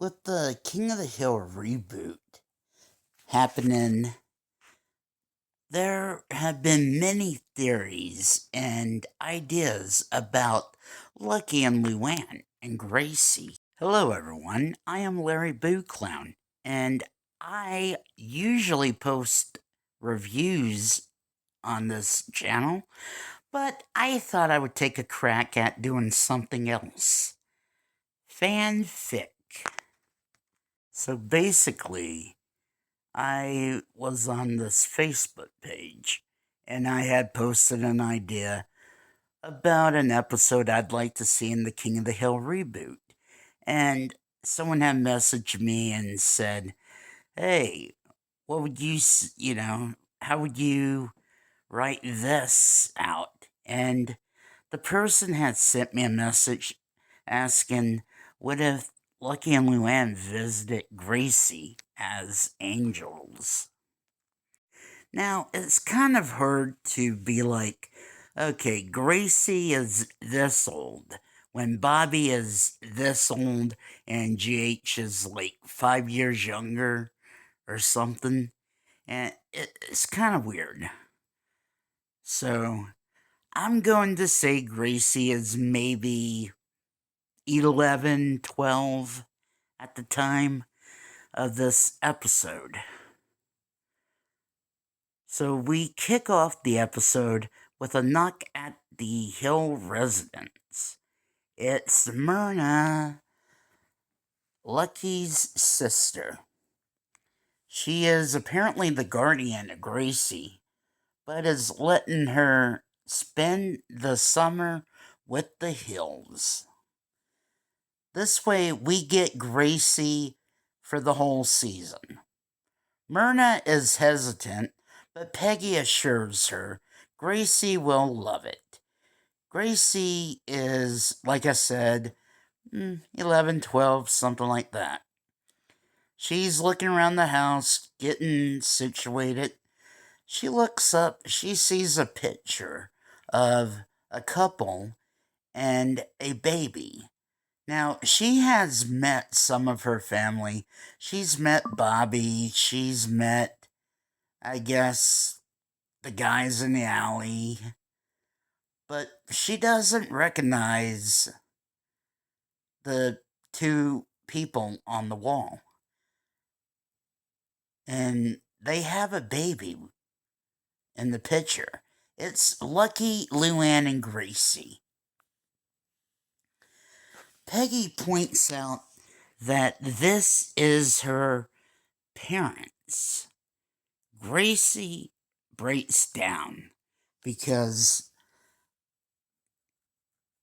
With the King of the Hill reboot happening, there have been many theories and ideas about Lucky and Luanne and Gracie. Hello, everyone. I am Larry Boo Clown, and I usually post reviews on this channel, but I thought I would take a crack at doing something else. Fanfic. So basically, I was on this Facebook page and I had posted an idea about an episode I'd like to see in the King of the Hill reboot. And someone had messaged me and said, hey, what would how would you write this out? And the person had sent me a message asking, what if Lucky and Luanne visited Gracie as angels? Now, it's kind of hard to be like, okay, Gracie is this old, when Bobby is this old and GH is like 5 years younger or something. And it's kind of weird. So, I'm going to say Gracie is maybe 11, 12 at the time of this episode. So we kick off the episode with a knock at the Hill residence. It's Myrna, Lucky's sister. She is apparently the guardian of Gracie, but is letting her spend the summer with the Hills. This way, we get Gracie for the whole season. Myrna is hesitant, but Peggy assures her Gracie will love it. Gracie is, like I said, 11, 12, something like that. She's looking around the house, getting situated. She looks up, she sees a picture of a couple and a baby. Now, she has met some of her family. She's met Bobby. She's met, I guess, the guys in the alley. But she doesn't recognize the two people on the wall. And they have a baby in the picture. It's Lucky, Luanne, and Gracie. Peggy points out that this is her parents. Gracie breaks down because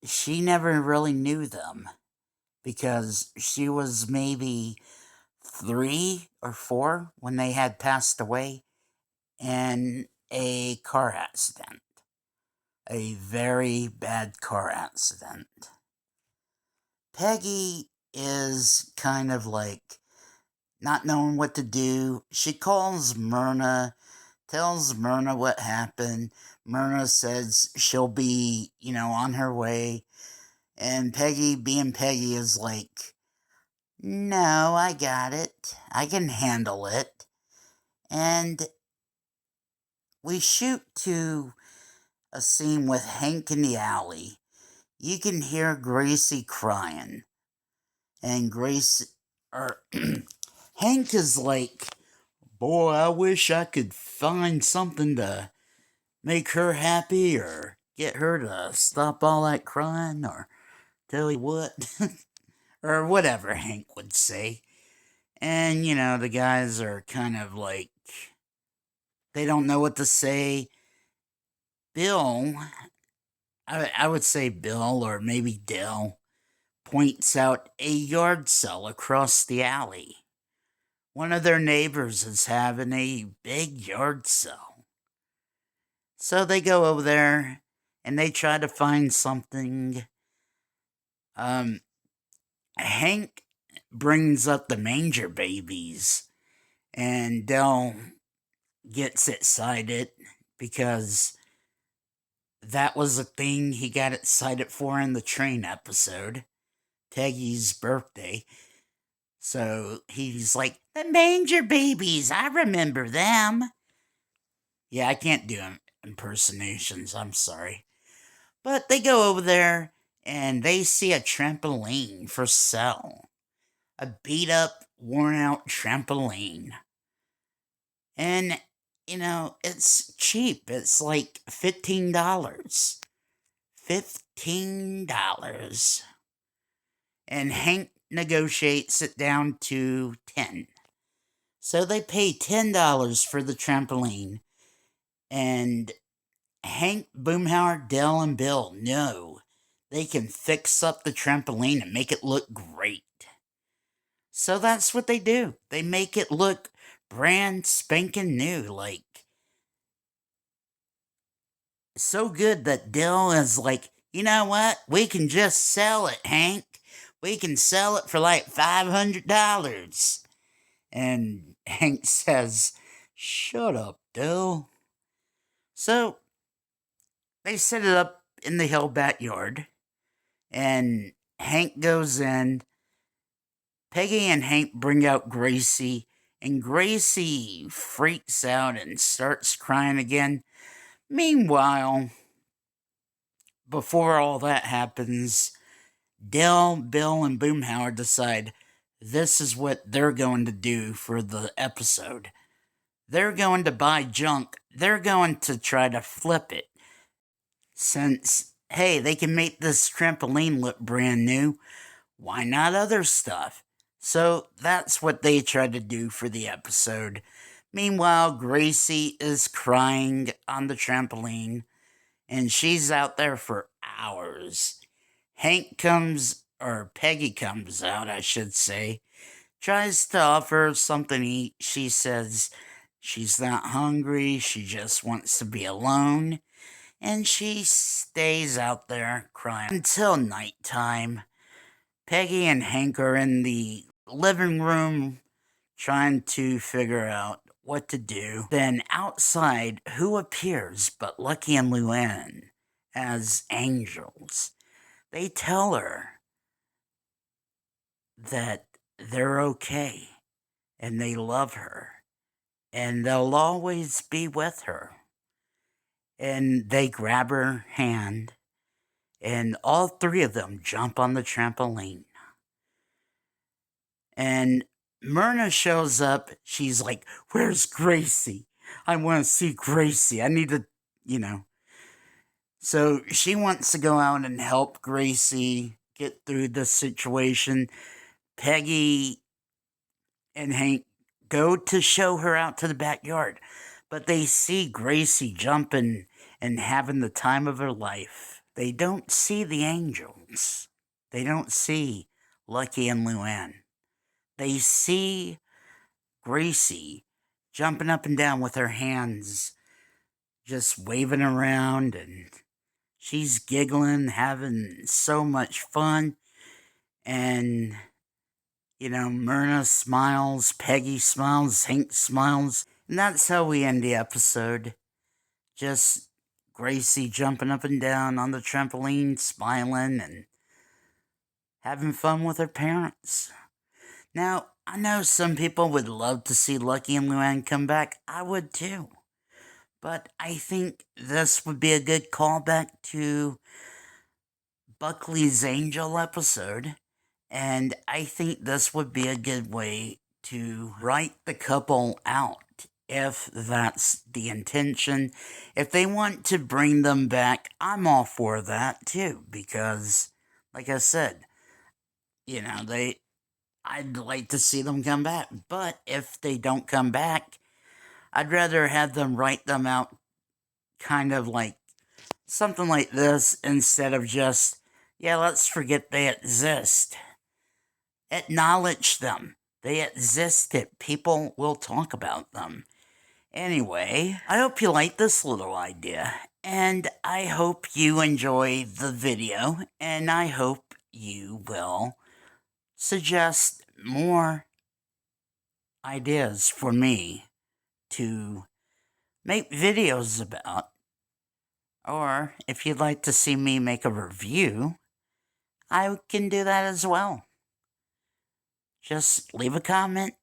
she never really knew them, because she was maybe 3 or 4 when they had passed away in a car accident. A very bad car accident. Peggy is kind of like not knowing what to do. She calls Myrna, tells Myrna what happened. Myrna says she'll be, on her way. And Peggy, being Peggy, is like, no, I got it. I can handle it. And we shoot to a scene with Hank in the alley. You can hear Gracie crying. And Hank is like, boy, I wish I could find something to make her happy or get her to stop all that crying or tell you what. Or whatever Hank would say. And, the guys are kind of like, they don't know what to say. Bill, I would say Bill or maybe Dell, points out a yard sale across the alley. One of their neighbors is having a big yard sale. So they go over there and they try to find something. Hank brings up the manger babies, and Dell gets excited because that was a thing he got excited for in the train episode, Peggy's birthday. So he's like, the manger babies, I remember them. Yeah, I can't do impersonations, I'm sorry. But they go over there and they see a trampoline for sale. A beat up, worn out trampoline. And, it's cheap. It's like $15. $15. And Hank negotiates it down to 10. So they pay $10 for the trampoline. And Hank, Boomhauer, Dell, and Bill know they can fix up the trampoline and make it look great. So that's what they do. They make it look brand spanking new, like so good that Dell is like, you know what? We can just sell it, Hank. We can sell it for like $500. And Hank says, shut up, Dell. So they set it up in the hill backyard, and Hank goes in. Peggy and Hank bring out Gracie, and Gracie freaks out and starts crying again. Meanwhile, before all that happens, Dell, Bill, and Boomhauer decide this is what they're going to do for the episode. They're going to buy junk. They're going to try to flip it. Since, hey, they can make this trampoline look brand new, why not other stuff? So that's what they tried to do for the episode. Meanwhile, Gracie is crying on the trampoline, and she's out there for hours. Peggy comes out, I should say, tries to offer her something to eat. She says she's not hungry, she just wants to be alone, and she stays out there crying until nighttime. Peggy and Hank are in the living room trying to figure out what to do. Then outside, who appears but Lucky and Luanne as angels? They tell her that they're okay and they love her and they'll always be with her. And they grab her hand, and all three of them jump on the trampoline. And Myrna shows up. She's like, where's Gracie? I want to see Gracie. I need to, So she wants to go out and help Gracie get through the situation. Peggy and Hank go to show her out to the backyard, but they see Gracie jumping and having the time of her life. They don't see the angels. They don't see Lucky and Luanne. They see Gracie jumping up and down with her hands just waving around, and she's giggling, having so much fun. And, Myrna smiles, Peggy smiles, Hank smiles. And that's how we end the episode. Just Gracie jumping up and down on the trampoline, smiling, and having fun with her parents. Now, I know some people would love to see Lucky and Luanne come back. I would too. But I think this would be a good callback to Buckley's Angel episode. And I think this would be a good way to write the couple out, if that's the intention. If they want to bring them back, I'm all for that too. Because, like I said, I'd like to see them come back. But if they don't come back, I'd rather have them write them out kind of like something like this instead of just, let's forget they exist. Acknowledge them. They existed. People will talk about them. Anyway, I hope you like this little idea, and I hope you enjoy the video, and I hope you will suggest more ideas for me to make videos about. Or if you'd like to see me make a review, I can do that as well. just leave a comment.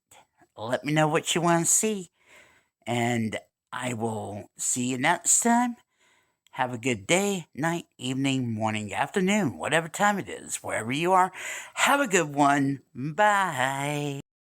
Let me know what you want to see. And I will see you next time. Have a good day, night, evening, morning, afternoon, whatever time it is, wherever you are. Have a good one. Bye.